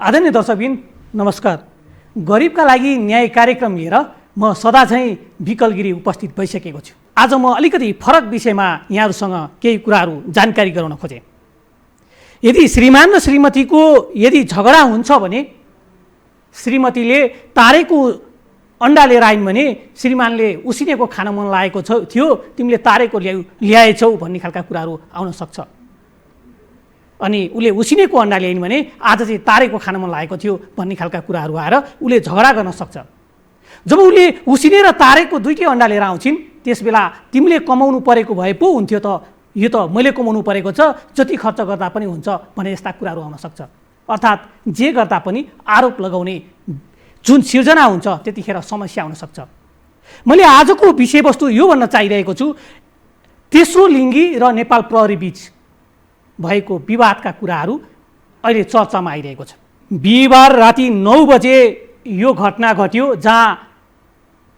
आदरणीय दर्शकबिन नमस्कार। गरिबका लागि न्याय कार्यक्रम लिएर म सदा चाहिँ विकल गिरी उपस्थित भइसकेको छु। आज म अलिकति फरक विषयमा यहाँहरूसँग केही कुराहरू जानकारी गराउन खोजेँ। यदि श्रीमान र श्रीमतीको यदि झगडा हुन्छ भने श्रीमतीले तारेको अन्डा लिएर आइन् भने श्रीमानले उसिनेको खान मन लागेको थियो, तिमीले तारेको ल्याएछौ भन्ने खालका कुराहरू आउन सक्छ। अनि उसले उसिनेको अन्डा ल्याइन् भने आज चाहिँ तारेको खान मन लागेको थियो भन्ने खालका कुराहरू आएर उसले झगडा गर्न सक्छ। जब उसले उसिने र तारेको दुईटै अन्डा लिएर आउँछिन् त्यसबेला तिमीले कमाउनु परेको भए पो हुन्थ्यो त, यो त मैले कमाउनु परेको छ, जति खर्च गर्दा पनि हुन्छ भने यस्ता कुराहरू आउन सक्छ। अर्थात् जे गर्दा पनि आरोप लगाउने जुन सिर्जना हुन्छ त्यतिखेर समस्या आउन सक्छ। मैले आजको विषयवस्तु यो भन्न चाहिरहेको छु, तेस्रो लिङ्गी र नेपाल प्रहरी बीच भएको विवादका कुराहरू अहिले चर्चामा आइरहेको छ। बिहिबार राति 9 बजे यो घटना घट्यो जहाँ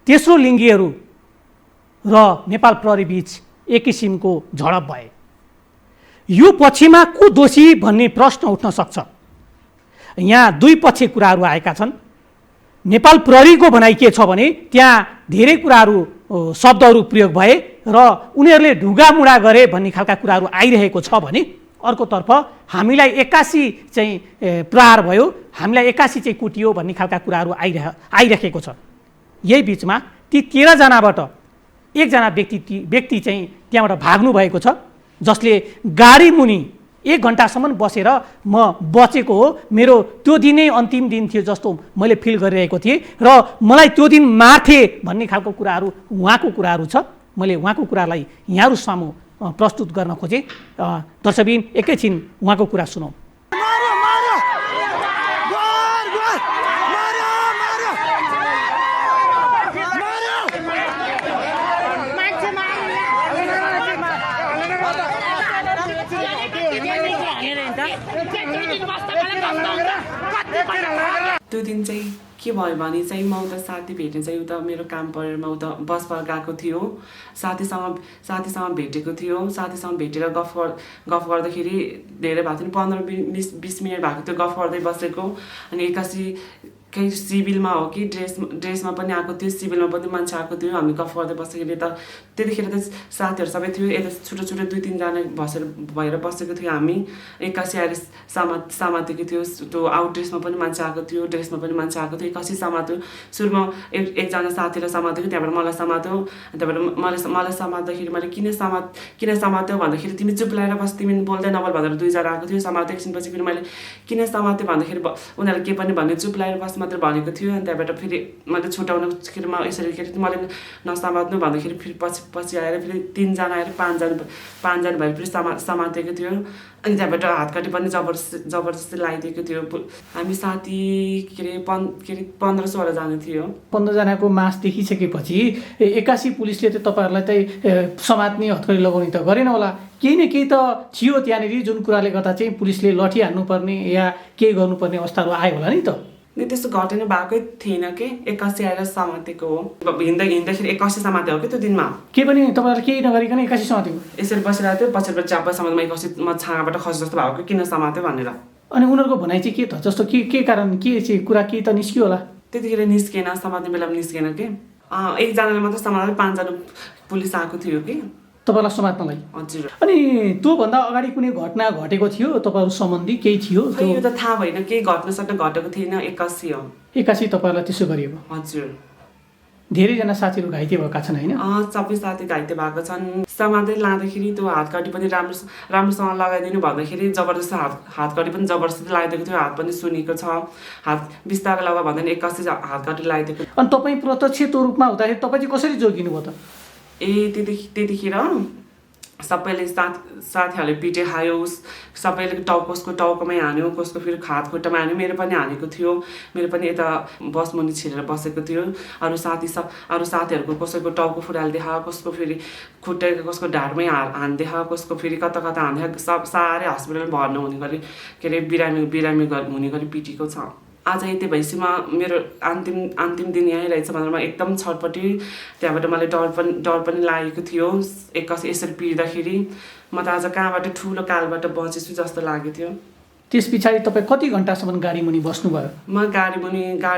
तेस्रो लिङ्गीहरू र नेपाल प्रहरी बीच एक किसिमको झडप भए। यो पक्षमा को दोषी भन्ने प्रश्न उठ्न सक्छ। यहाँ दुई पक्ष कुराहरू आएका छन्। नेपाल प्रहरीको भनाइ के छ भने त्यहाँ धेरै कुराहरू शब्दहरू प्रयोग भए र उनीहरूले ढुगामुडा गरे भन्ने खालका कुराहरू आइरहेको छ भने अर्कोतर्फ हामीलाई 81 चाहिँ प्रहार भयो, हामीलाई 81 चाहिँ कुटियो भन्ने खालका कुराहरू आइरहेको छ। यही बिचमा ती 13 जनाबाट एकजना व्यक्ति चाहिँ त्यहाँबाट भाग्नु भएको छ, जसले गाडी मुनि 1 घन्टासम्म बसेर म बचेको हो, मेरो त्यो दिनै अन्तिम दिन थियो जस्तो मैले फिल गरिरहेको थिएँ र मलाई त्यो दिन मार्थे भन्ने खालको कुराहरू उहाँको कुराहरू छ। मैले उहाँको कुरालाई यहाँहरू सामु प्रस्तुत गर्न खोजेँ। दर्शकबिन एकैछिन उहाँको कुरा सुनौँ। त्यो दिन चाहिँ के भयो भने चाहिँ म उता साथी भेट्ने चाहिँ उता मेरो काम परेर म उता बसमा गएको थियो। साथीसँग भेटेको थियो। साथीसँग भेटेर गफ गर्दाखेरि धेरै भएको थियो, 15-20 मिनट भएको थियो गफ गर्दै बसेको। अनि एक्कासी केही सिभिलमा हो कि ड्रेसमा पनि आएको थियो, सिभिलमा पनि मान्छे आएको थियो। हामी गफ गर्दै बस्दाखेरि त त्यतिखेर त साथीहरू सबै थियो, यता छुट्टो 2-3 जना भएर बसेको थियो। हामी एक्कासी आएर समातेको थियो। त्यो आउट ड्रेसमा पनि मान्छे आएको थियो, ड्रेसमा पनि मान्छे आएको थियो। एक्कासी समात्यो। सुरुमा एकजना साथीलाई समातेको, त्यहाँबाट मलाई समात्यो। त्यहाँबाट मलाई समात्दाखेरि मैले किन समात्यो भन्दाखेरि तिमी चुप लागेर बस, तिमी बोल्दै नबोल भनेर 2 जना आएको थियो। समात्यो। एकछिनपछि फेरि मैले किन समात्यो भन्दाखेरि उनीहरूले के पनि भन्ने चुप लागेर बस मात्र भनेको थियो। अनि त्यहाँबाट फेरि मैले छुट्याउनुखेरि म यसरी मैले नसमात्नु भन्दाखेरि फेरि पछि आएर फेरि 3 जना आएर 5 जना भएर फेरि समातेको थियो। अनि त्यहाँबाट हातकाटी पनि जबरजस्ती लगाइदिएको थियो। हामी साथी के अरे 15-16 जना थियो। 15 जनाको मास देखिसकेपछि 81 पुलिसले त तपाईँहरूलाई चाहिँ समात्ने हतकडी लगाउने त गरेन होला, केही न केही त थियो त्यहाँनिर जुन कुराले गर्दा चाहिँ पुलिसले लठी हान्नुपर्ने या केही गर्नुपर्ने अवस्थाहरू आयो होला नि त। त्यस्तो घटना भएकै थिएन कि 81 आएर समातेको हो। हिँड्दाखेरि 81 समातेको हो कि त्यो दिनमा। के पनि तपाईँहरूले केही नगरिकन 81 समातेको? यसरी बसिरहेको थियो, पछिबाट च्याप्पा समात्मा 81 म छाँगाबाट खस जस्तो भएको किन समात्यो भनेर। अनि उनीहरूको भनाइ चाहिँ के त, जस्तो के कारण के चाहिँ कुरा के त निस्कियो होला? त्यतिखेर निस्केन, समात्ने बेलामा निस्केन कि। एकजनाले मात्र समात्यो, 5 जना पुलिस आएको थियो कि तपाईँलाई समात्नलाई। हजुर। अनि त्योभन्दा अगाडि कुनै घटना घटेको थियो तपाईँहरू सम्बन्धी केही थियो? यो त थाहा भएन, केही घटना घटेको थिएन। 81 हो। 81 तपाईँहरूलाई त्यसो गरिएको? हजुर। धेरैजना साथीहरू घाइते भएका छन् होइन? सबै साथी घाइते भएको छन्। समात्दै लाँदाखेरि त्यो हातकाटी पनि राम्रोसँग लगाइदिनु भन्दाखेरि जबरजस्ती हातकाटी पनि जबरजस्ती लगाइदिएको थियो। हात पनि सुनेको छ, हात बिस्तारै लगा भन्दैन 81 हातकाटी लगाइदिएको। अनि तपाईँ प्रत्यक्ष त्यो रूपमा हुँदाखेरि तपाईँ चाहिँ कसरी जोगिनु भयो त? त्यतिखेर सबैले साथीहरूले पिटे खायो, सबैले कसको टाउकोमै हान्यो, कसको फेरि हात खुट्टामा हान्यो। मेरो पनि हानेको थियो, मेरो पनि यता बस मुनि छिरेर बसेको थियो। अरू साथीहरूको कसैको टाउको फुटालिदिए, कसको फेरि खुट्टा कसको ढाडमै हानिदिए, कसको फेरि कता हानिदिए। सब साह्रै हस्पिटल भर्नु हुने गरी के अरे बिरामी हुने गरी पिटेको छ। आज यति भएपछि मेरो अन्तिम दिन यहीँ रहेछ भनेर म एकदम छटपट्टि। त्यहाँबाट मलाई डर पनि लागेको थियो। 81 यसरी पिट्दाखेरि म त आज कहाँबाट ठुलो कालबाट बचेछु जस्तो लागेको थियो। त्यस पछाडि तपाईँ कति घन्टासम्म गाडी मुनि बस्नुभयो? म गाडी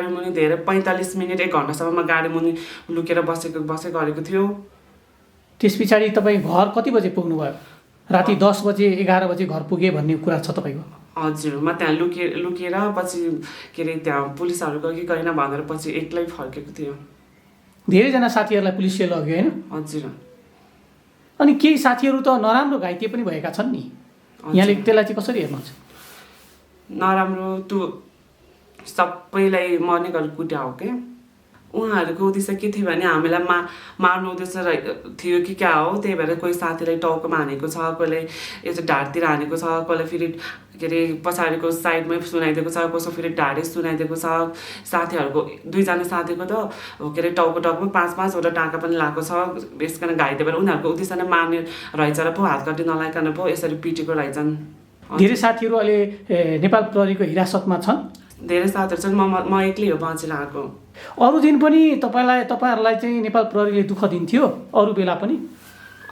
मुनि धेरै 45 मिनट 1 घन्टासम्म म गाडी मुनि लुकेर बसै गरेको थियो। त्यस पछाडि तपाईँ घर कति बजे पुग्नुभयो? राति 10 बजे 11 बजे घर पुगे भन्ने कुरा छ तपाईँको? हजुर, म त्यहाँ लुकेर पछि के अरे त्यहाँ पुलिसहरू गयो कि गएन भनेर पछि एक्लै फर्केको थियो। धेरैजना साथीहरूलाई पुलिसले लग्यो होइन? हजुर। अनि केही साथीहरू त नराम्रो घाइते पनि भएका छन् नि, यहाँले त्यसलाई चाहिँ कसरी हेर्नुहुन्छ? नराम्रो त्यो सबैलाई मर्ने गरी कुट्या हो क्या। उहाँहरूको उद्देश्य के थियो भने हामीलाई मार्नु उद्देश्य थियो कि क्या हो, त्यही भएर कोही साथीलाई टाउकोमा हानेको छ, कोहीले यस्तो ढाडतिर हानेको छ, कोहीलाई फेरि के अरे पछाडिको साइडमै सुनाइदिएको छ, कसो फेरि ढाडै सुनाइदिएको छ। साथीहरूको 2जना साथीको त के अरे टाउकोमा 5-5वटा टाँका पनि लागेको छ। यस कारण घाइते भएर उनीहरूको उद्देश्य नै मार्ने रहेछ र पो हातखट्टी नलाइकन पो यसरी पिटेको रहेछन्। धेरै साथीहरू अहिले नेपाल प्रहरीको हिरासतमा छन्? धेरै साथीहरू छन्, म एक्लै हो बाँचेर आएको। अरू दिन पनि तपाईँहरूलाई चाहिँ नेपाल प्रहरीले दुःख दिन्थ्यो? अरू बेला पनि?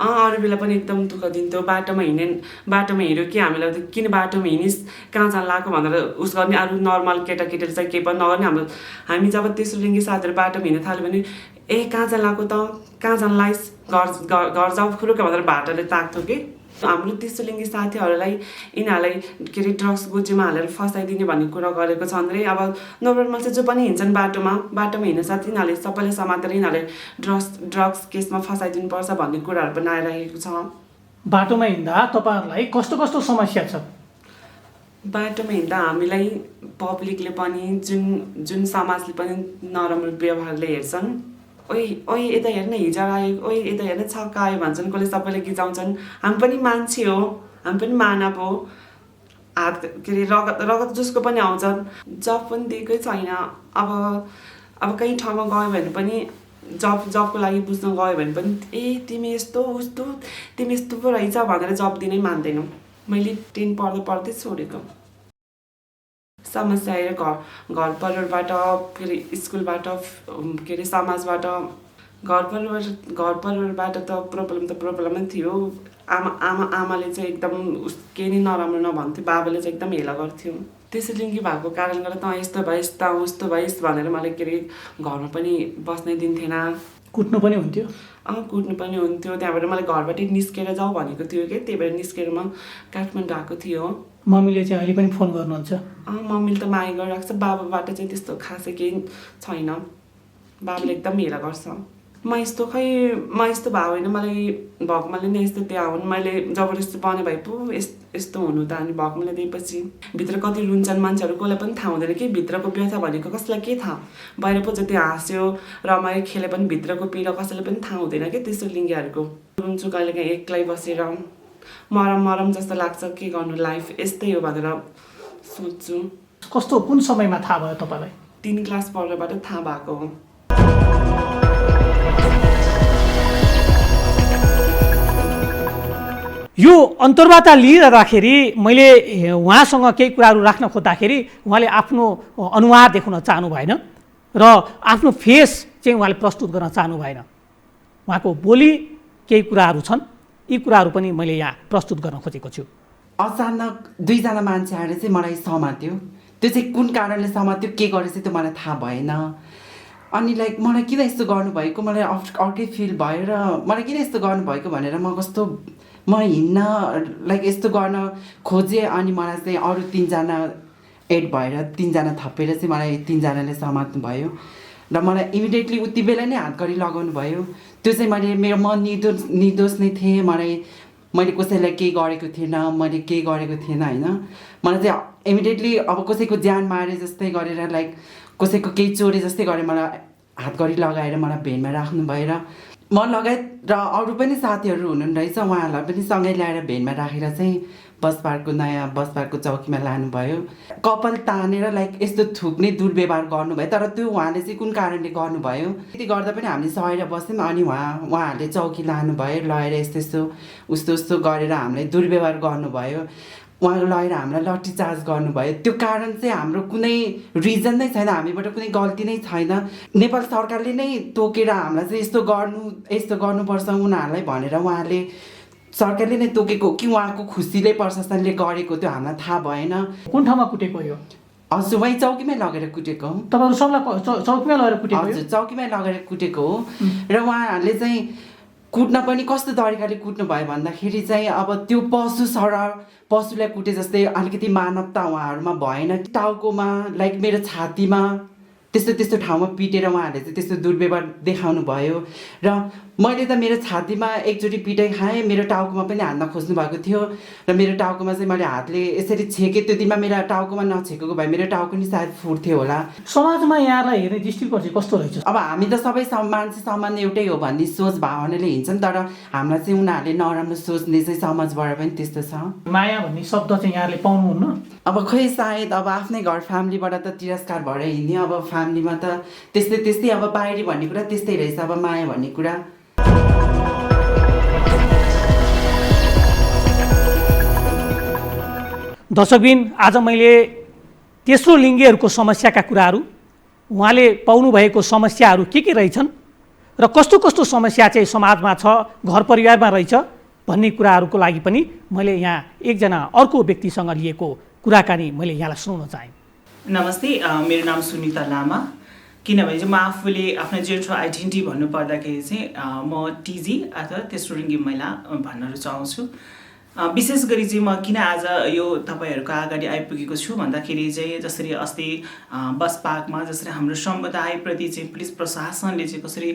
अरू बेला पनि एकदम दुःख दिन्थ्यो। बाटोमा हिँड्यो कि हामीलाई त किन बाटोमा हिँडिस्, कहाँ जान लाग्यो भनेर उस गर्ने। अरू नर्मल केटाकेटीले चाहिँ केही पनि नगर्ने। हामी जब तेस्रो लिङ्गी साथीहरू बाटोमा हिँड्न थाल्यो भने कहाँ जान लाग्यो त, कहाँ जान लाइस्, घर जाऊ फुरुक भनेर भाटाले ताक्थ्यो कि। हाम्रो तेस्रो लिङ्गी साथीहरूलाई यिनीहरूलाई के अरे ड्रग्स गोजीमा हालेर फसाइदिने भन्ने कुरा गरेको छन् रे। अब नर्मल चाहिँ जो पनि हिँड्छन् बाटोमा हिँड्न साथ यिनीहरूले सबैले समातेर यिनीहरूले ड्रग्स केसमा फसाइदिनुपर्छ भन्ने कुराहरू पनि आइरहेको छ। बाटोमा हिँड्दा तपाईँहरूलाई कस्तो कस्तो समस्या छ? बाटोमा हिँड्दा हामीलाई पब्लिकले पनि जुन समाजले पनि नराम्रो व्यवहारले हेर्छन्। ओइ यता हेर्न हिजो आयो, ओइ यता हेर्न छक्का आयो भन्छन्, कसले सबैले गिचाउँछन्। हामी पनि मान्छे हो, हामी पनि मानव हो। हात के अरे रगत जसको पनि आउँछ। जब पनि दिएकै छैन। अब कहीँ ठाउँमा गयो भने पनि जबको लागि बुझ्न गयो भने पनि तिमी यस्तो उस्तो, तिमी यस्तो पो रहेछ भनेर जब दिनै मान्दैनौ। मैले 10 पढ्दै छोडेको। समस्या आएर घर परिवारबाट, के अरे स्कुलबाट, के अरे समाजबाट, घर परिवारबाट त प्रब्लमै थियो। आमाले चाहिँ एकदम केही नै नराम्रो नभन्थ्यो, बाबाले चाहिँ एकदम हेला गर्थ्यो। त्यसै लिङ्गी भएको कारणले गर्दा त यस्तो भइस् त उस्तो भइस् भनेर मलाई के अरे घरमा पनि बस्नै दिन्थेन। कुट्नु पनि हुन्थ्यो? कुट्नु पनि हुन्थ्यो। त्यहाँबाट मलाई घरबाटै निस्केर जाऊ भनेको थियो कि, त्यही भएर निस्केर म काठमाडौँ आएको थियो। मम्मीले चाहिँ अहिले पनि फोन गर्नुहुन्छ? मम्मीले त माया गरिरहेको छ। बाबाबाट चाहिँ त्यस्तो खासै केही छैन। बाबाले एकदम हेला गर्छ। म यस्तो भए होइन, मलाई भगवान्ले नै यस्तो त्यहाँ हुन्। मैले जबरजस्ती बने भए पो यस्तो हुनु त। अनि भगवान्ले दिएपछि भित्र कति रुन्छन् मान्छेहरू, कसलाई पनि थाहा हुँदैन कि भित्रको व्यथा भनेको कसलाई के थाहा। बाहिर पो जति हाँस्यो रमायो खेले पनि भित्रको पीडा कसैलाई पनि थाहा हुँदैन कि तेस्रो लिङ्गीहरूको। रुन्छु कहिलेकाहीँ एक्लै बसेर, मरम जस्तो लाग्छ। के गर्नु, लाइफ यस्तै हो भनेर सोच्छु। कस्तो कुन समयमा थाहा भयो तपाईँलाई? 3 क्लास पढ्दाबाट थाहा भएको हो। यो अन्तर्वार्ता लिइरहँदाखेरि मैले उहाँसँग केही कुराहरू राख्न खोज्दाखेरि उहाँले आफ्नो अनुहार देखाउन चाहनु भएन र आफ्नो फेस चाहिँ उहाँले प्रस्तुत गर्न चाहनु भएन। उहाँको बोली केही कुराहरू छन्, यी कुराहरू पनि मैले यहाँ प्रस्तुत गर्न खोजेको छु। अचानक 2जना मान्छे आएर चाहिँ मलाई समात्यो। त्यो चाहिँ कुन कारणले समात्यो, के गरेछ त्यो मलाई थाहा भएन। अनि लाइक मलाई किन यस्तो गर्नुभएको मलाई अर्कै फिल भयो र मलाई किन यस्तो गर्नुभएको भनेर म हिँड्न लाइक यस्तो गर्न खोजेँ। अनि मलाई चाहिँ अरू 3जना एड भएर 3जना थपेर चाहिँ मलाई 3जनाले समात्नु भयो र मलाई इमिडिएटली उति बेला नै हातकडी लगाउनु भयो। त्यो चाहिँ म निर्दोष नै थिएँ। मैले कसैलाई केही गरेको थिएन, होइन। मलाई चाहिँ इमिडिएटली अब कसैको ज्यान मारे जस्तै गरेर लाइक कसैको केही चोरे जस्तै गरेर मलाई हातकडी लगाएर मलाई भेनमा राख्नु भएर म लगायत र अरू पनि साथीहरू हुनुहुँदो रहेछ, उहाँहरूलाई पनि सँगै ल्याएर भेनमा राखेर चाहिँ नयाँ बस पार्कको चौकीमा लानुभयो। कपाल तानेर लाइक यस्तो थुक्ने दुर्व्यवहार गर्नुभयो। तर त्यो उहाँले चाहिँ कुन कारणले गर्नुभयो त्यति गर्दा पनि हामीले सहेर बस्यौँ। अनि उहाँहरूले चौकी लानुभयो, लगेर यस्तो उस्तो गरेर हामीलाई दुर्व्यवहार गर्नुभयो। उहाँ लगेर हामीलाई लट्ठी चार्ज गर्नुभयो। त्यो कारण चाहिँ हाम्रो कुनै रिजन नै छैन, हामीबाट कुनै गल्ती नै छैन। नेपाल सरकारले नै तोकेर हामीलाई चाहिँ यस्तो गर्नुपर्छ उनीहरूलाई भनेर उहाँले सरकारले नै तोकेको हो कि उहाँको खुसीले प्रशासनले गरेको त्यो हामीलाई थाहा भएन। कुन ठाउँमा कुटेको यो? हजुर वहीँ चौकीमै लगेर कुटेको हो। तपाईँहरू सबलाई चौकीमा लगेर कुटेको यो? हजुर चौकीमै लगेर कुटेको हो। र उहाँहरूले चाहिँ कुट्न पनि कस्तो तरिकाले कुट्नु भयो भन्दाखेरि चाहिँ अब त्यो पशु सरह पशुलाई कुटे जस्तै अलिकति मानवता उहाँहरूमा भएन। टाउकोमा लाइक मेरो छातीमा त्यस्तो ठाउँमा पिटेर उहाँहरूले चाहिँ त्यस्तो दुर्व्यवहार देखाउनु भयो। र मैले त मेरो छातीमा एकचोटि पिटाइ खाएँ, मेरो टाउकोमा पनि हान्न खोज्नु भएको थियो र मेरो टाउकोमा चाहिँ मैले हातले यसरी छेकेँ। त्यो दिनमा मेरो टाउकोमा नछेकेको भए मेरो टाउको नि सायद फुट्थ्यो होला। समाजमा यहाँलाई हेर्ने दृष्टिकोण चाहिँ कस्तो रहेछ? अब हामी त सबै मान्छे सामान्य एउटै हो भन्ने सोच भावनाले हिँड्छन्, तर हामीलाई चाहिँ उनीहरूले नराम्रो सोच्ने चाहिँ समाजबाट पनि त्यस्तो छ। माया भन्ने शब्द चाहिँ यहाँले पाउनुहुन्न? अब खै सायद अब आफ्नै घर फ्यामिलीबाट त तिरस्कार भएर हिँड्ने, अब फ्यामिलीमा त त्यस्तै अब बाहिरी भन्ने कुरा त्यस्तै रहेछ। अब माया भन्ने कुरा दर्शकबिन, आज मैले तेस्रो लिङ्गीहरूको समस्याका कुराहरू, उहाँले पाउनुभएको समस्याहरू के रहेछन् र कस्तो कस्तो समस्या चाहिँ समाजमा छ, घर परिवारमा रहेछ भन्ने कुराहरूको लागि पनि मैले यहाँ एकजना अर्को व्यक्तिसँग लिएको कुराकानी मैले यहाँलाई सुनाउन चाहेँ। नमस्ते, मेरो नाम सुनिता लामा। किनभने चाहिँ म आफूले आफ्नो जेन्डर आइडेन्टिटी भन्नुपर्दाखेरि चाहिँ म टिजी अथवा तेस्रो लिङ्गी महिला भन्न रुचाउँछु। विशेष गरी चाहिँ म किन आज यो तपाईँहरूको अगाडि आइपुगेको छु भन्दाखेरि चाहिँ जसरी अस्ति बस पार्कमा जसरी हाम्रो समुदायप्रति चाहिँ पुलिस प्रशासनले चाहिँ कसरी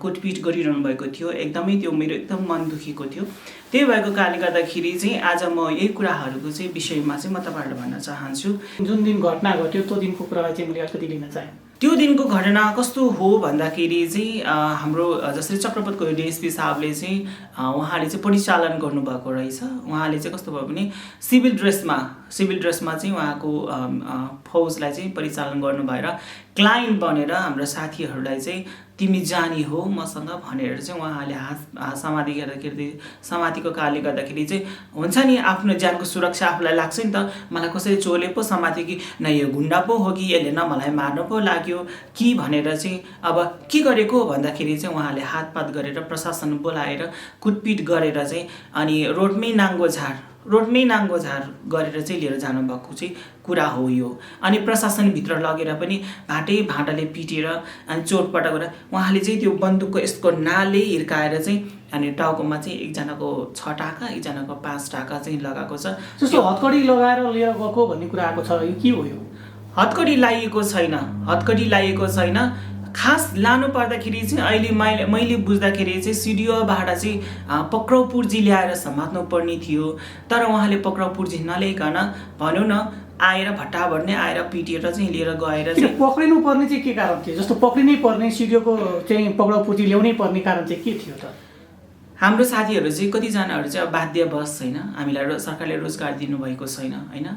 कुटपिट गरिरहनु भएको थियो, एकदमै त्यो मेरो एकदम मन दुखेको थियो। त्यही भएको कारणले गर्दाखेरि चाहिँ आज म यही कुराहरूको चाहिँ विषयमा चाहिँ म तपाईँहरूलाई भन्न चाहन्छु। जुन दिन घटना घट्यो त्यो दिनको कुरालाई चाहिँ मैले अलिकति लिन चाहेँ। त्यो दिनको घटना कस्तो हो भन्दाखेरि चाहिँ हाम्रो जसरी चक्रपथको डिएसपी साहबले चाहिँ उहाँले चाहिँ परिचालन गर्नुभएको रहेछ। उहाँले चाहिँ कस्तो भयो भने सिभिल ड्रेसमा चाहिँ उहाँको फौजलाई चाहिँ परिचालन गर्नु भएर क्लाइन्ट बनेर हाम्रो साथीहरूलाई चाहिँ तिमी जानी हो मसँग भनेर चाहिँ उहाँले हात समातिको कारणले गर्दाखेरि चाहिँ हुन्छ नि, आफ्नो ज्यानको सुरक्षा आफूलाई लाग्छ नि त। मलाई कसैले चोले पो समात्यो कि न यो गुन्डा पो हो कि यसले न मलाई मार्नु पो लाग्यो कि भनेर चाहिँ अब के गरेको भन्दाखेरि चाहिँ उहाँले हातपात गरेर प्रशासन बोलाएर कुटपिट गरेर चाहिँ अनि रोडमै नाङ्गो झार गरेर चाहिँ लिएर जानुभएको चाहिँ कुरा हो यो। अनि प्रशासनभित्र लगेर पनि भाँडाले पिटेर अनि चोटपटक गरेर उहाँले चाहिँ त्यो बन्दुकको यस्तो नालले हिर्काएर चाहिँ अनि टाउकोमा चाहिँ एकजनाको 6 टाका एकजनाको 5 टाका चाहिँ लगाएको छ। जस्तो हतकडी लगाएर लिएर गएको भन्ने कुरा आएको छ, यो के हो? यो हतकडी लाइएको छैन। खास लानु पर्दाखेरि चाहिँ अहिले मैले बुझ्दाखेरि चाहिँ सिडिओबाट चाहिँ पक्राउ पुर्जी ल्याएर समात्नु पर्ने थियो, तर उहाँले पक्राउ पुर्जी नल्याइकन भनौँ न आएर भट्टाभर नै आएर पिटेर चाहिँ लिएर गएर चाहिँ पक्रिनु पर्ने चाहिँ के कारण थियो? जस्तो पक्रिनै पर्ने, सिडिओको चाहिँ पक्राउ पुर्जी ल्याउनै पर्ने कारण चाहिँ के थियो त? हाम्रो साथीहरू चाहिँ कतिजनाहरू चाहिँ अब बाध्यवश छैन, हामीलाई सरकारले रोजगार दिनुभएको छैन होइन।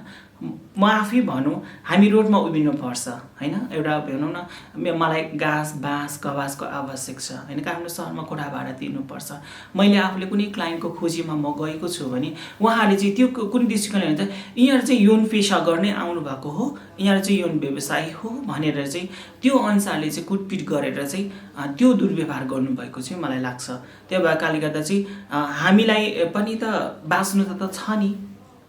म आफै भनौँ हामी रोडमा उभिनुपर्छ होइन। एउटा भनौँ न मलाई घाँस बाँस कबासको आवश्यक छ होइन, काठमाडौँ सहरमा कोठा भाडा तिर्नुपर्छ। मैले आफूले कुनै क्लाइन्टको खोजीमा म गएको छु भने उहाँले चाहिँ त्यो कुन दृष्टिकोणले हुन्छ यिनीहरू चाहिँ यौन पेसा गर्नै आउनु भएको हो, यिनीहरू चाहिँ यौन व्यवसायी हो भनेर चाहिँ त्यो अनुसारले चाहिँ कुटपिट गरेर चाहिँ त्यो दुर्व्यवहार गर्नुभएको चाहिँ मलाई लाग्छ। त्यो भएको कारणले गर्दा चाहिँ हामीलाई पनि त बाँच्नु त छ नि,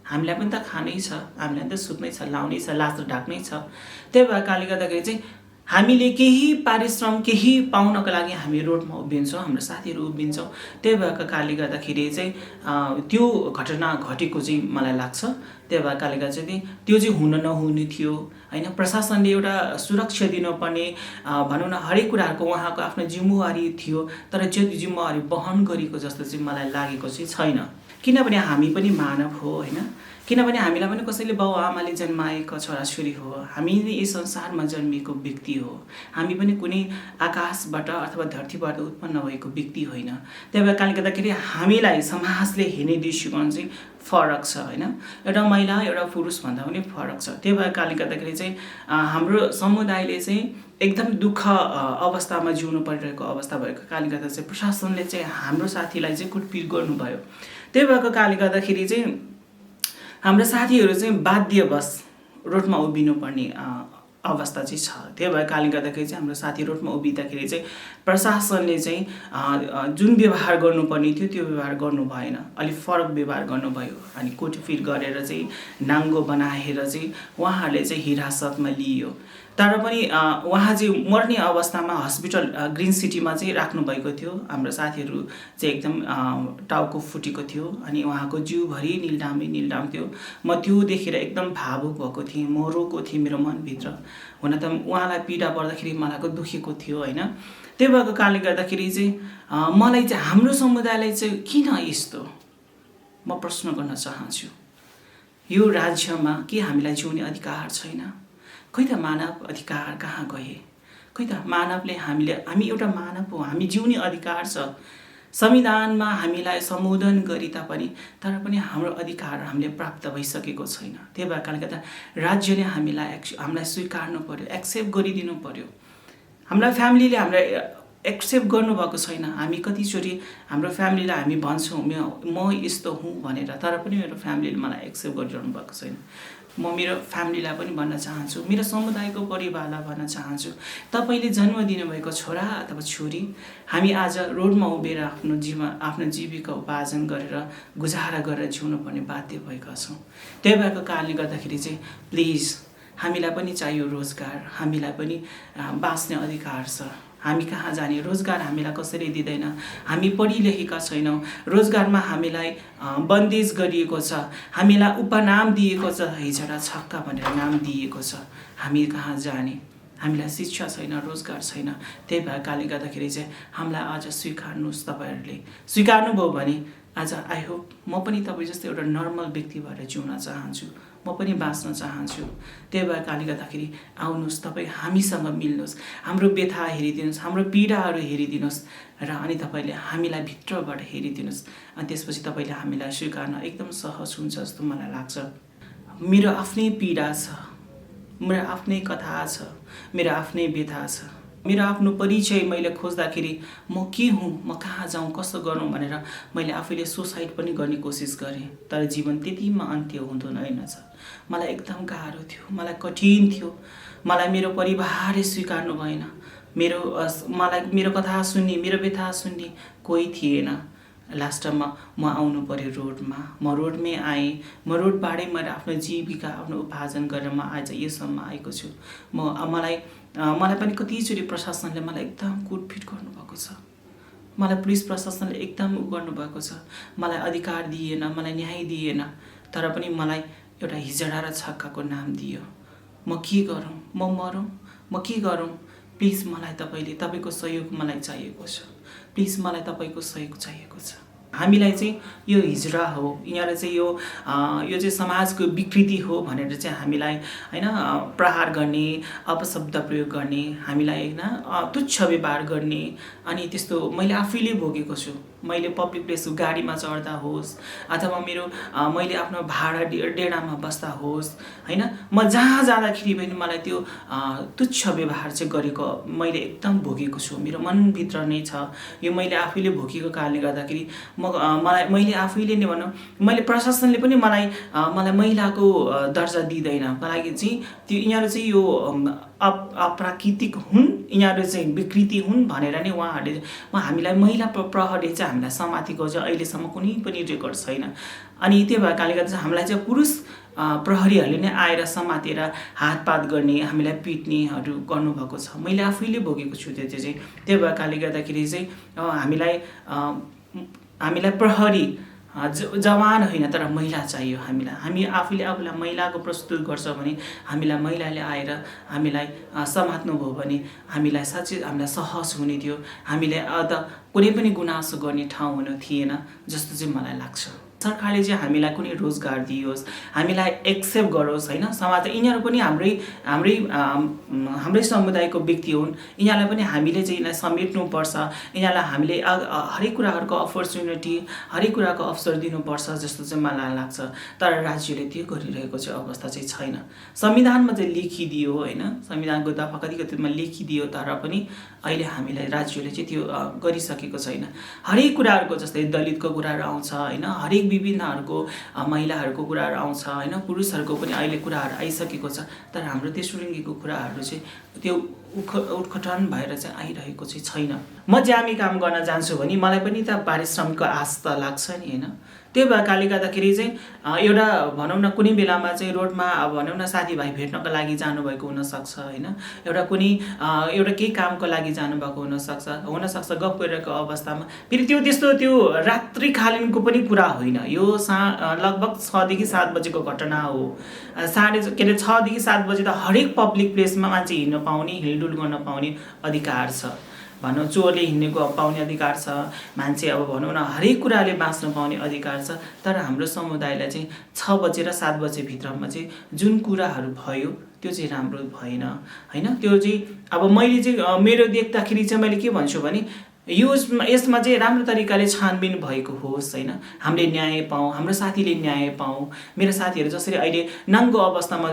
हामीलाई पनि त खानै छ, हामीलाई त सुत्नै छ, लाउनै छ, लाज ढाक्नै छ। त्यही भएको कारणले गर्दाखेरि चाहिँ हामीले केही पारिश्रम केही पाउनको लागि हामी रोडमा उभिन्छौँ, हाम्रो साथीहरू उभिन्छौँ। त्यही भएको कारणले गर्दाखेरि चाहिँ त्यो घटना घटेको चाहिँ मलाई लाग्छ। त्यही भएको कारणले गर्दा चाहिँ त्यो चाहिँ हुन नहुने थियो होइन। प्रशासनले एउटा सुरक्षा दिनुपर्ने भनौँ न हरेक कुराहरूको उहाँको आफ्नो जिम्मेवारी थियो, तर त्यो जिम्मेवारी वहन गरेको जस्तो चाहिँ मलाई लागेको चाहिँ छैन। किनभने हामी पनि मानव हो होइन, किनभने हामीलाई पनि कसैले बाउ आमाले जन्माएको छोराछोरी हो, हामी यस संसारमा जन्मिएको व्यक्ति हो, हामी पनि कुनै आकाशबाट अथवा धरतीबाट उत्पन्न भएको व्यक्ति होइन। त्यही भएर कारणले गर्दाखेरि हामीलाई समाजले हेर्ने दृष्टिकोण चाहिँ फरक छ होइन। एउटा महिला एउटा पुरुष भन्दा पनि फरक छ। त्यही भएर कारणले गर्दाखेरि चाहिँ हाम्रो समुदायले चाहिँ एकदम दुःख अवस्थामा जिउनु परिरहेको अवस्था भएको कारणले गर्दा चाहिँ प्रशासनले चाहिँ हाम्रो साथीलाई चाहिँ कुटपिट गर्नुभयो। त्यही भएको कारणले गर्दाखेरि चाहिँ हाम्रो साथीहरू चाहिँ बाध्यवश रोडमा उभिनु पर्ने अवस्था चाहिँ छ। त्यो भएको कारणले गर्दाखेरि चाहिँ हाम्रो साथी रोडमा उभिँदाखेरि चाहिँ प्रशासनले चाहिँ जुन व्यवहार गर्नुपर्ने थियो त्यो व्यवहार गर्नु भएन, अलिक फरक व्यवहार गर्नुभयो। अनि कोटफिट गरेर चाहिँ नाङ्गो बनाएर चाहिँ उहाँहरूले चाहिँ हिरासतमा लिइयो। तर पनि उहाँ चाहिँ मर्ने अवस्थामा हस्पिटल ग्रिन सिटीमा चाहिँ राख्नुभएको थियो। हाम्रो साथीहरू चाहिँ एकदम टाउको फुटेको थियो अनि उहाँको जिउभरि निल्डाम थियो। म त्यो देखेर एकदम भावुक भएको थिएँ, म रोएको थिएँ मेरो मनभित्र। हुन त उहाँलाई पीडा पर्दाखेरि मलाई दुखेको थियो होइन। त्यो भएको कारणले गर्दाखेरि चाहिँ मलाई चाहिँ हाम्रो समुदायलाई चाहिँ किन यस्तो म प्रश्न गर्न चाहन्छु। यो राज्यमा के हामीलाई जिउने अधिकार छैन? खोइ त मानव अधिकार कहाँ गए? खोइ त मानवले हामी एउटा मानव हो, हामी जिउने अधिकार छ। संविधानमा हामीलाई सम्बोधन गरी तापनि तर पनि हाम्रो अधिकार हामीले प्राप्त भइसकेको छैन। त्यही भएर कारणले गर्दा राज्यले हामीलाई स्वीकार्नु पर्यो, एक्सेप्ट गरिदिनु पर्यो। हामीलाई फ्यामिलीले हामीलाई एक्सेप्ट गर्नुभएको छैन। हामी कतिचोटि हाम्रो फ्यामिलीलाई हामी भन्छौँ म यस्तो हुँ भनेर, तर पनि मेरो फ्यामिलीले मलाई एक्सेप्ट गरिरहनु भएको छैन। म मेरो फ्यामिलीलाई पनि भन्न चाहन्छु, मेरो समुदायको परिवारलाई भन्न चाहन्छु, तपाईँले जन्म दिनुभएको छोरा अथवा छोरी हामी आज रोडमा उभिएर आफ्नो जीविका उपार्जन गरेर गुजारा गरेर जिउनु पर्ने बाध्य भएका छौँ। त्यही भएको कारणले गर्दाखेरि चाहिँ प्लिज हामीलाई पनि चाहियो रोजगार, हामीलाई पनि बाँच्ने अधिकार छ। हामी कहाँ जाने? रोजगार हामीलाई कसरी दिँदैन? हामी पढिलेखेका छैनौँ, रोजगारमा हामीलाई बन्देज गरिएको छ, हामीलाई उपनाम दिएको छ, हिजडा छक्का भनेर नाम दिएको छ। हामी कहाँ जाने? हामीलाई शिक्षा छैन, रोजगार छैन। त्यही भएर कारणले गर्दाखेरि चाहिँ हामीलाई आज स्वीकार्नुहोस्। तपाईँहरूले स्वीकार्नुभयो भने आज आई होप म पनि तपाईँ जस्तो एउटा नर्मल व्यक्ति भएर जिउन चाहन्छु, म पनि बाँच्न चाहन्छु। त्यही भएर कारणले गर्दाखेरि आउनुहोस्, तपाईँ हामीसँग मिल्नुहोस्, हाम्रो व्यथा हेरिदिनुहोस्, हाम्रो पीडाहरू हेरिदिनुहोस् र अनि तपाईँले हामीलाई भित्रबाट हेरिदिनुहोस्। अनि त्यसपछि तपाईँले हामीलाई स्वीकार्न एकदम सहज हुन्छ जस्तो मलाई लाग्छ। मेरो आफ्नै पीडा छ, मेरो आफ्नै कथा छ, मेरो आफ्नै व्यथा छ, मेरो आफ्नो परिचय मैले खोज्दाखेरि म के हुँ, म कहाँ जाउँ, कसो गरौँ भनेर मैले आफैले सुसाइड पनि गर्ने कोसिस गरेँ। तर जीवन त्यतिमा अन्त्य हुँदो रहेनछ। मलाई एकदम गाह्रो थियो, मलाई कठिन थियो। मलाई मेरो परिवारले स्वीकार्नु भएन, मलाई मेरो कथा सुन्ने, मेरो व्यथा सुन्ने कोही थिएन। लास्टमा म आउनु पर्यो रोडमा। म रोडमै आएँ, म रोडबाटै मैले आफ्नो जीविका आफ्नो उपार्जन गरेर म आज योसम्म आएको छु। मलाई पनि कतिचोटि प्रशासनले मलाई एकदम कुटपिट गर्नुभएको छ, मलाई पुलिस प्रशासनले एकदम गर्नुभएको छ। मलाई अधिकार दिएन, मलाई न्याय दिएन। तर पनि मलाई एउटा हिजडा र छक्काको नाम दियो। म के गरौँ? म मरौँ? म के गरौँ? प्लिज मलाई तपाईँको सहयोग मलाई चाहिएको छ। प्लिज मलाई तपाईँको सहयोग चाहिएको छ। हामीलाई चाहिँ यो हिजडा हो, यिनीहरू चाहिँ यो चाहिँ समाजको विकृति हो भनेर चाहिँ हामीलाई होइन प्रहार गर्ने, अपशब्द प्रयोग गर्ने, हामीलाई होइन तुच्छ व्यवहार गर्ने। अनि त्यस्तो मैले आफैले भोगेको छु। मैले पब्लिक प्लेस गाडीमा चढ्दा होस् अथवा मैले आफ्नो भाडा डेरामा बस्दा होस् होइन, म जहाँ जाँदाखेरि पनि मलाई त्यो तुच्छ व्यवहार चाहिँ गरेको मैले एकदम भोगेको छु। मेरो मनभित्र नै छ। यो मैले आफैले भोगेको कारणले गर्दाखेरि मैले आफैले नै भनौँ, मैले प्रशासनले पनि मलाई महिलाको दर्जा दिँदैन। मलाई चाहिँ त्यो यिनीहरू चाहिँ यो अप्राकृतिक हुन्, यिनीहरू चाहिँ विकृति हुन् भनेर नै उहाँहरूले हामीलाई महिला प्रहरीले चाहिँ हामीलाई समातेको चाहिँ अहिलेसम्म कुनै पनि रेकर्ड छैन। अनि त्यो भएको कारणले गर्दा हामीलाई चाहिँ पुरुष प्रहरीहरूले नै आएर समातेर हातपात गर्ने, हामीलाई पिट्नेहरू गर्नुभएको छ। मैले आफैले भोगेको छु त्यो चाहिँ। त्यो भएको कारणले गर्दाखेरि चाहिँ हामीलाई प्रहरी जवान होइन तर महिला चाहियो। हामी आफूले आफूलाई महिलाको प्रस्तुत गर्छ भने हामीलाई महिलाले आएर हामीलाई समात्नुभयो भने हामीलाई साँच्चै हामीलाई सहज हुने थियो। हामीले कुनै पनि गुनासो गर्ने ठाउँ हुनु थिएन जस्तो चाहिँ मलाई लाग्छ। सरकारले चाहिँ हामीलाई कुनै रोजगार दियोस्, हामीलाई एक्सेप्ट गरोस् होइन। समाज यिनीहरू पनि हाम्रै समुदायको व्यक्ति हुन्, यिनीहरूलाई पनि हामीले चाहिँ यिनीलाई समेट्नुपर्छ। यिनीहरूलाई हामीले हरेक कुराहरूको अपर्च्युनिटी, हरेक कुराको अवसर दिनुपर्छ जस्तो चाहिँ मलाई लाग्छ। तर राज्यले त्यो गरिरहेको चाहिँ अवस्था चाहिँ छैन। संविधानमा चाहिँ लेखिदियो होइन, संविधानको दफा कतिमा लेखिदियो, तर पनि अहिले हामीलाई राज्यले चाहिँ त्यो गरिसकेको छैन। हरेक कुराहरूको जस्तै दलितको कुराहरू आउँछ होइन, हरेक विभिन्नहरूको महिलाहरूको कुराहरू आउँछ होइन, पुरुषहरूको पनि अहिले कुराहरू आइसकेको छ, तर हाम्रो तेस्रोलिङ्गीको कुराहरू चाहिँ त्यो उट्खटन भएर चाहिँ आइरहेको चाहिँ छैन। म ज्यामी काम गर्न जान्छु भने मलाई पनि त पारिश्रमिकको आश त लाग्छ नि होइन। त्यो भएकाले गर्दाखेरि चाहिँ एउटा भनौँ न कुनै बेलामा चाहिँ रोडमा भनौँ न साथीभाइ भेट्नको लागि जानुभएको हुनसक्छ होइन, एउटा कुनै एउटा केही कामको लागि जानुभएको हुनसक्छ गफ गरिरहेको अवस्थामा फेरि त्यस्तो त्यो रात्रिकालीनको पनि कुरा होइन, यो लगभग 6 देखि 7 बजेको घटना हो। 6 देखि 7 बजे त हरेक पब्लिक प्लेसमा मान्छे हिँड्न पाउने, हिँडडुल गर्न पाउने अधिकार छ भनौँ, चोरले हिँड्नेको पाउने अधिकार छ, मान्छे अब भनौँ न हरेक कुराले बाँच्न पाउने अधिकार छ। तर हाम्रो समुदायलाई चाहिँ 6 बजे र 7 बजेभित्रमा चाहिँ जुन कुराहरू भयो त्यो चाहिँ राम्रो भएन होइन। त्यो चाहिँ अब मैले चाहिँ मेरो देख्दाखेरि चाहिँ मैले के भन्छु भने यसमा चाहिँ राम्रो तरिकाले छानबिन भएको होस् होइन, हामीले न्याय पाऊँ, हाम्रो साथीले न्याय पाऊँ। मेरो साथीहरू जसरी अहिले नाङ्गो अवस्थामा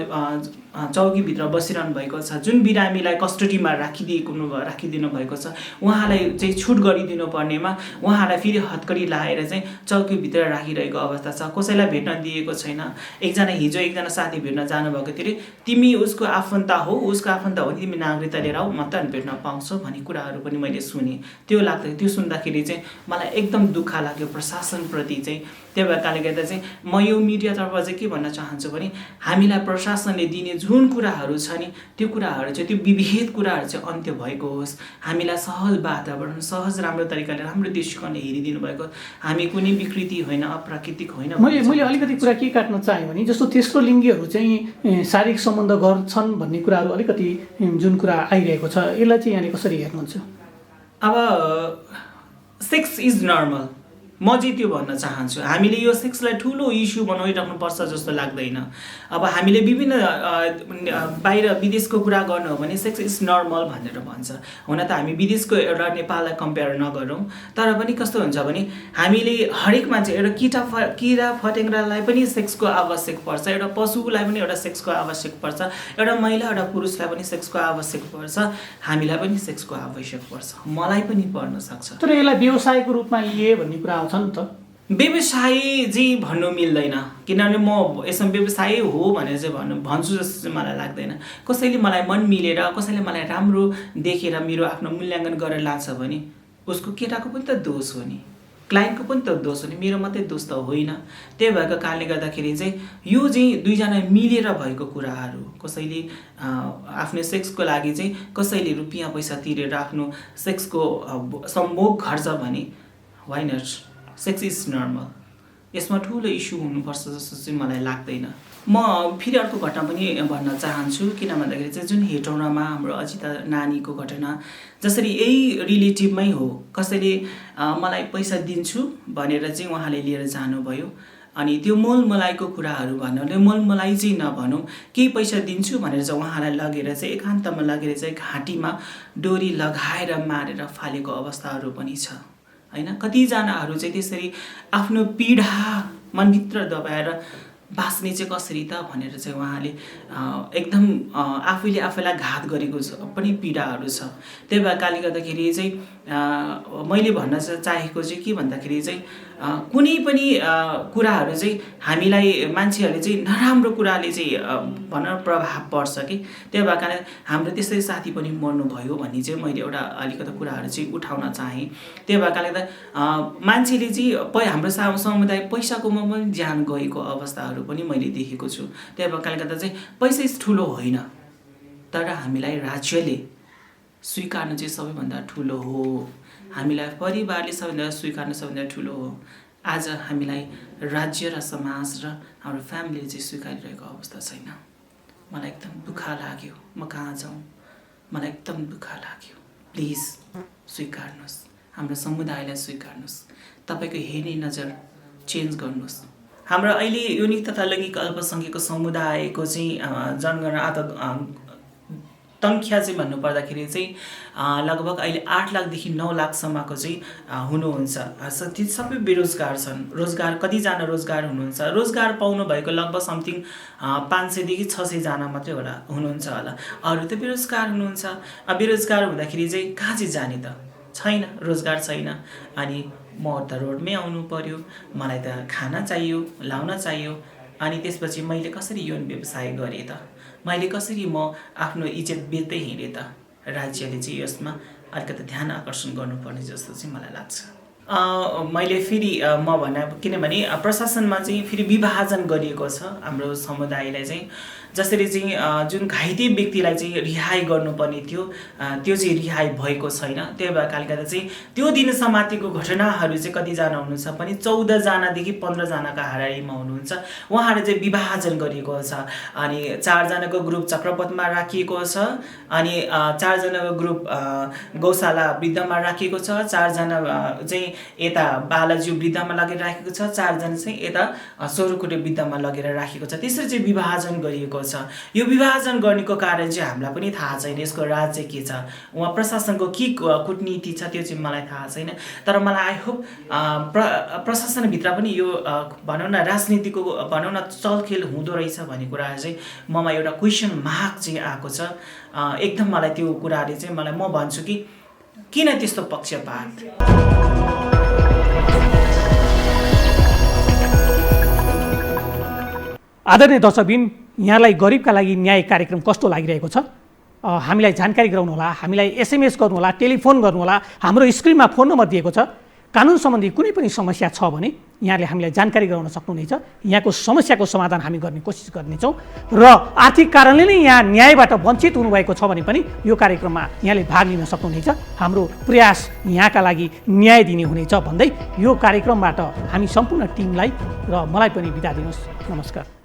चौकीभित्र बसिरहनु भएको छ, जुन बिरामीलाई कस्टडीमा राखिदिनु भएको छ, उहाँलाई चाहिँ छुट गरिदिनु पर्नेमा उहाँलाई फेरि हतकडी लाएर चाहिँ चौकीभित्र राखिरहेको अवस्था छ, कसैलाई भेट्न दिएको छैन। हिजो एकजना साथी भेट्न जानुभएको थियो, तिमी उसको आफन्त हो, उसको आफन्त हो भने तिमी नागरिकता लिएर आऊ, म त भेट्न पाउँछौ भन्ने कुराहरू पनि मैले सुने। त्यो सुन्दाखेरि चाहिँ मलाई एकदम दुःख लाग्यो प्रशासनप्रति चाहिँ। त्यो भएकाले गर्दा चाहिँ म यो मिडियातर्फ चाहिँ के भन्न चाहन्छु भने हामीलाई प्रशासनले दिने जुन कुराहरू छ नि त्यो कुराहरू चाहिँ त्यो विभेद कुराहरू चाहिँ अन्त्य भएको होस्, हामीलाई सहज वातावरण, सहज राम्रो तरिकाले राम्रो दृष्टिकोणले हेरिदिनु भएको, हामी कुनै विकृति होइन, अप्राकृतिक होइन। मैले अलिकति कुरा के काट्न चाहेँ भने जस्तो तेस्रो लिङ्गीहरू चाहिँ शारीरिक सम्बन्ध गर्छन् भन्ने कुराहरू अलिकति जुन कुरा आइरहेको छ, यसलाई चाहिँ यहाँले कसरी हेर्नुहुन्छ? अब सेक्स इज नर्मल, म चाहिँ त्यो भन्न चाहन्छु। हामीले यो सेक्सलाई ठुलो इस्यु बनाइराख्नुपर्छ जस्तो लाग्दैन। अब हामीले विभिन्न बाहिर विदेशको कुरा गर्नु हो भने सेक्स इज नर्मल भनेर भन्छ। हुन त हामी विदेशको एउटा नेपाललाई कम्पेयर नगरौँ, तर पनि कस्तो हुन्छ भने हामीले हरेक मान्छे एउटा किरा फटेङ्ग्रालाई पनि सेक्सको आवश्यक पर्छ, एउटा पशुलाई पनि एउटा सेक्सको आवश्यक पर्छ, एउटा महिला एउटा पुरुषलाई पनि सेक्सको आवश्यक पर्छ, हामीलाई पनि सेक्सको आवश्यक पर्छ, मलाई पनि पर्न सक्छ। तर यसलाई व्यवसायको रूपमा लिए भन्ने कुरा आउँछ नि त। व्यवसाय चाहिँ भन्नु मिल्दैन, किनभने म यसमा व्यवसाय हो भनेर चाहिँ भन्छु जस्तो चाहिँ मलाई लाग्दैन। कसैले मलाई मन मिलेर, कसैले मलाई राम्रो देखेर मेरो आफ्नो मूल्याङ्कन गरेर लान्छ भने उसको केटाको पनि त दोष हो नि, क्लाइन्टको पनि त दोष हो नि, मेरो मात्रै दोष त होइन। त्यही भएको कारणले गर्दाखेरि चाहिँ यो चाहिँ दुईजना मिलेर भएको कुराहरू, कसैले आफ्नो सेक्सको लागि चाहिँ कसैले रुपियाँ पैसा तिरेर आफ्नो सेक्सको सम्भोग गर्छ भने why not, sex is normal, यसमा ठुलो इस्यु हुनुपर्छ जस्तो चाहिँ मलाई लाग्दैन। म फेरि अर्को घटना पनि भन्न चाहन्छु, किन भन्दाखेरि चाहिँ जुन हेटौँडामा हाम्रो अजिता नानीको घटना, जसरी यही रिलेटिभमै हो, कसैले मलाई पैसा दिन्छु भनेर चाहिँ उहाँले लिएर जानुभयो, अनि त्यो मोलमलाइको कुराहरू भन्नाले मोलमलाइ चाहिँ नभनौँ, केही पैसा दिन्छु भनेर चाहिँ उहाँलाई लगेर चाहिँ एकान्तमा लगेर चाहिँ घाँटीमा डोरी लगाएर मारेर फालेको अवस्थाहरू पनि छ होइन। कतिजनाहरू चाहिँ त्यसरी आफ्नो पीडा मनभित्र दबाएर बाँच्ने चाहिँ कसरी त भनेर चाहिँ उहाँले एकदम आफैले आफैलाई घात गरेको पनि पीडाहरू छ। त्यही भएकाले गर्दाखेरि चाहिँ मैले भन्न चाहेको चाहिँ के भन्दाखेरि चाहिँ कुनै पनि कुराहरू चाहिँ हामीलाई मान्छेहरूले चाहिँ नराम्रो कुराले चाहिँ भनौँ प्रभाव पर्छ कि, त्यही भएर कारण हाम्रो त्यस्तै साथी पनि मर्नुभयो भन्ने चाहिँ मैले एउटा अलिकति कुराहरू चाहिँ उठाउन चाहेँ। त्यही भएर कारणले मान्छेले चाहिँ हाम्रो समुदाय पैसाकोमा पनि ज्यान गएको अवस्थाहरू पनि मैले देखेको छु। त्यही भएर कारणले गर्दा चाहिँ पैसा ठुलो होइन, तर हामीलाई राज्यले स्वीकार्नु चाहिँ सबैभन्दा ठुलो हो, हामीलाई परिवारले सबैभन्दा स्वीकार्नु सबैभन्दा ठुलो हो। आज हामीलाई राज्य र समाज र हाम्रो फ्यामिलीले चाहिँ स्वीकारिरहेको अवस्था छैन। मलाई एकदम दुःख लाग्यो, म कहाँ जाउँ, मलाई एकदम दुःख लाग्यो। प्लिज स्वीकार्नुहोस्, हाम्रो समुदायलाई स्वीकार्नुहोस्, तपाईँको हेर्ने नजर चेन्ज गर्नुहोस्। हाम्रो अहिले युनिक तथा लैङ्गिक अल्पसङ्ख्यक समुदायको चाहिँ जनगणना सङ्ख्या चाहिँ भन्नुपर्दाखेरि चाहिँ लगभग अहिले 8 लाखदेखि 9 लाखसम्मको चाहिँ हुनुहुन्छ। ती सबै बेरोजगार छन्। रोजगार कतिजना रोजगार हुनुहुन्छ, रोजगार पाउनु भएको लगभग समथिङ 500 देखि 600 जना मात्रै हुनुहुन्छ होला, अरू त बेरोजगार हुनुहुन्छ। बेरोजगार हुँदाखेरि चाहिँ कहाँ चाहिँ जाने त? छैन, रोजगार छैन। अनि म त रोडमै आउनु पर्यो, मलाई त खाना चाहियो, लाउन चाहियो। अनि त्यसपछि मैले कसरी यौन व्यवसाय गरेँ त? मैले कसरी म आफ्नो इज्जत बेच्दै हिँडेँ त? राज्यले चाहिँ यसमा अलिकति ध्यान आकर्षण गर्नुपर्ने जस्तो चाहिँ मलाई लाग्छ। मैले फेरि म भन्न किनभने प्रशासनमा चाहिँ फेरि विभाजन गरिएको छ हाम्रो समुदायलाई चाहिँ। जसरी चाहिँ जुन घाइते व्यक्तिलाई चाहिँ रिहाई गर्नुपर्ने थियो त्यो चाहिँ रिहाई भएको छैन। त्यही भएकाले गर्दा चाहिँ त्यो दिन समातेको घटनाहरू चाहिँ कतिजना हुनुहुन्छ भने 14 जनादेखि 15 जनाका हाराहारीमा हुनुहुन्छ। उहाँहरू चाहिँ विभाजन गरिएको छ। अनि 4 जनाको ग्रुप चक्रपथमा राखिएको छ, अनि 4 जनाको ग्रुप गौशाला वृद्धमा राखिएको छ, 4 जना चाहिँ यता बालाजी वृद्धमा लगेर राखेको छ, 4 जना चाहिँ यता सोरुखुटे वृद्धमा लगेर राखेको छ। त्यसरी चाहिँ विभाजन गरिएको छ। यो विभाजन गर्नेको कारण चाहिँ हामीलाई पनि थाहा छैन यसको राज चाहिँ के छ, उहाँ प्रशासनको के कूटनीति छ त्यो चाहिँ मलाई थाहा छैन। तर मलाई आई होप प्रशासनभित्र पनि यो भनौँ न राजनीतिको भनौँ न चलखेल हुँदो रहेछ भन्ने कुरा चाहिँ ममा एउटा क्वेसन मार्क चाहिँ आएको छ। एकदम मलाई त्यो कुराले चाहिँ मलाई म भन्छु कि किन त्यस्तो पक्षपात। आदरणीय दर्शकबिन, यहाँलाई गरिबका लागि न्याय कार्यक्रम कस्तो लागिरहेको छ हामीलाई जानकारी गराउनुहोला, हामीलाई SMS गर्नुहोला, टेलिफोन गर्नुहोला। हाम्रो स्क्रिनमा फोन नम्बर दिएको छ। कानुन सम्बन्धी कुनै पनि समस्या छ भने यहाँले हामीलाई जानकारी गराउन सक्नुहुनेछ। यहाँको समस्याको समाधान हामी गर्ने कोसिस गर्नेछौँ। र आर्थिक कारणले नै यहाँ न्यायबाट वञ्चित हुनुभएको छ भने पनि यो कार्यक्रममा यहाँले भाग लिन सक्नुहुनेछ। हाम्रो प्रयास यहाँका लागि न्याय दिने हुनेछ भन्दै यो कार्यक्रमबाट हामी सम्पूर्ण टिमलाई र मलाई पनि बिदा दिनुहोस्। नमस्कार।